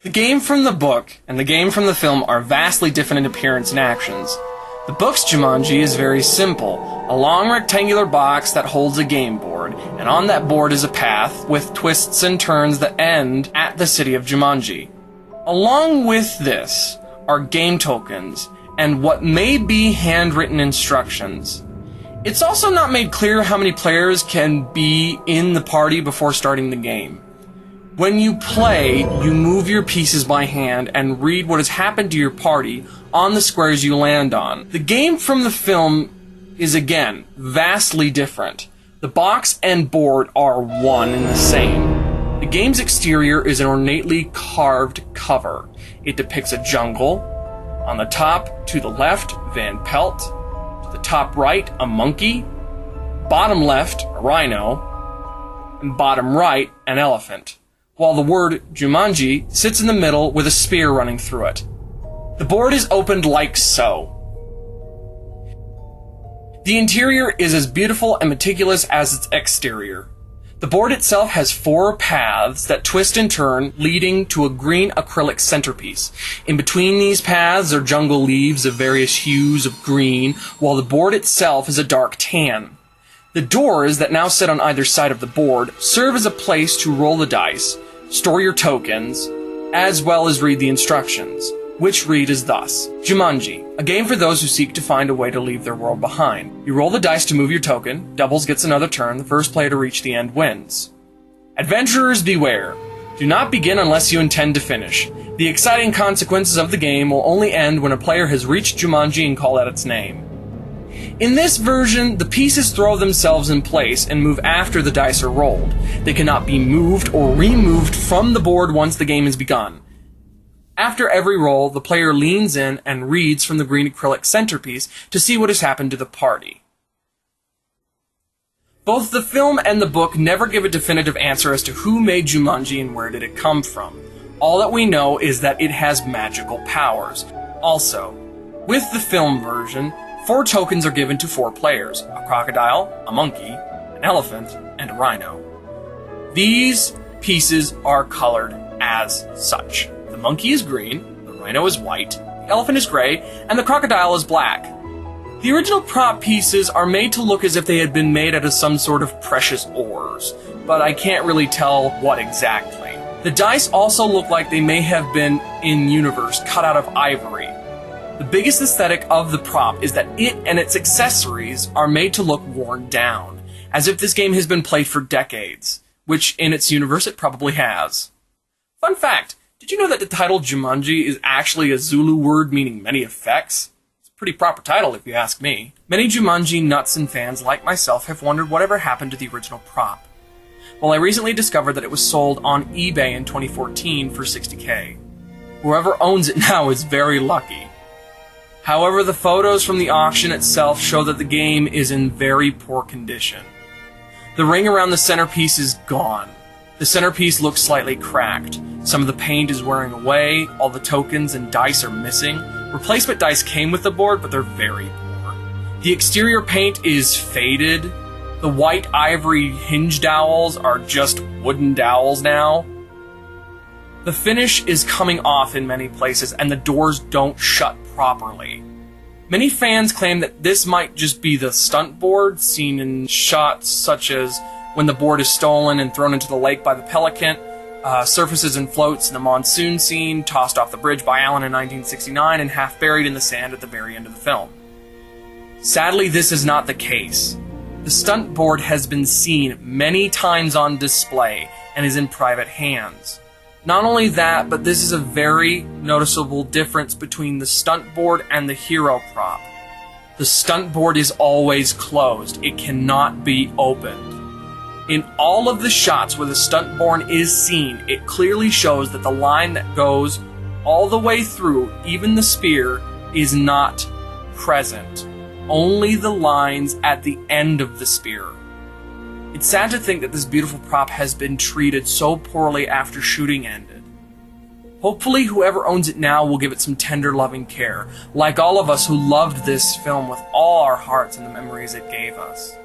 The game from the book and the game from the film are vastly different in appearance and actions. The book's Jumanji is very simple, a long rectangular box that holds a game board, and on that board is a path with twists and turns that end at the city of Jumanji. Along with this are game tokens and what may be handwritten instructions. It's also not made clear how many players can be in the party before starting the game. When you play, you move your pieces by hand and read what has happened to your party on the squares you land on. The game from the film is, again, vastly different. The box and board are one and the same. The game's exterior is an ornately carved cover. It depicts a jungle. On the top, to the left, Van Pelt. To the top right, a monkey. Bottom left, a rhino. And bottom right, an elephant. While the word Jumanji sits in the middle with a spear running through it. The board is opened like so. The interior is as beautiful and meticulous as its exterior. The board itself has 4 paths that twist and turn, leading to a green acrylic centerpiece. In between these paths are jungle leaves of various hues of green, while the board itself is a dark tan. The doors that now sit on either side of the board serve as a place to roll the dice, store your tokens, as well as read the instructions, which read as thus. Jumanji, a game for those who seek to find a way to leave their world behind. You roll the dice to move your token, doubles gets another turn, the first player to reach the end wins. Adventurers beware. Do not begin unless you intend to finish. The exciting consequences of the game will only end when a player has reached Jumanji and called out its name. In this version, the pieces throw themselves in place and move after the dice are rolled. They cannot be moved or removed from the board once the game has begun. After every roll, the player leans in and reads from the green acrylic centerpiece to see what has happened to the party. Both the film and the book never give a definitive answer as to who made Jumanji and where did it come from. All that we know is that it has magical powers. Also, with the film version, 4 tokens are given to 4 players: a crocodile, a monkey, an elephant, and a rhino. These pieces are colored as such. The monkey is green, the rhino is white, the elephant is gray, and the crocodile is black. The original prop pieces are made to look as if they had been made out of some sort of precious ores, but I can't really tell what exactly. The dice also look like they may have been in-universe, cut out of ivory. The biggest aesthetic of the prop is that it and its accessories are made to look worn down, as if this game has been played for decades, which in its universe it probably has. Fun fact, did you know that the title Jumanji is actually a Zulu word meaning many effects? It's a pretty proper title if you ask me. Many Jumanji nuts and fans like myself have wondered whatever happened to the original prop. Well, I recently discovered that it was sold on eBay in 2014 for $60K. Whoever owns it now is very lucky. However, the photos from the auction itself show that the game is in very poor condition. The ring around the centerpiece is gone. The centerpiece looks slightly cracked. Some of the paint is wearing away, all the tokens and dice are missing. Replacement dice came with the board, but they're very poor. The exterior paint is faded. The white ivory hinge dowels are just wooden dowels now. The finish is coming off in many places, and the doors don't shut properly. Many fans claim that this might just be the stunt board seen in shots such as when the board is stolen and thrown into the lake by the pelican, surfaces and floats in the monsoon scene, tossed off the bridge by Allen in 1969, and half buried in the sand at the very end of the film. Sadly, this is not the case. The stunt board has been seen many times on display and is in private hands. Not only that, but this is a very noticeable difference between the stunt board and the hero prop. The stunt board is always closed. It cannot be opened. In all of the shots where the stunt board is seen, it clearly shows that the line that goes all the way through, even the spear, is not present. Only the lines at the end of the spear. It's sad to think that this beautiful prop has been treated so poorly after shooting ended. Hopefully whoever owns it now will give it some tender loving care, like all of us who loved this film with all our hearts and the memories it gave us.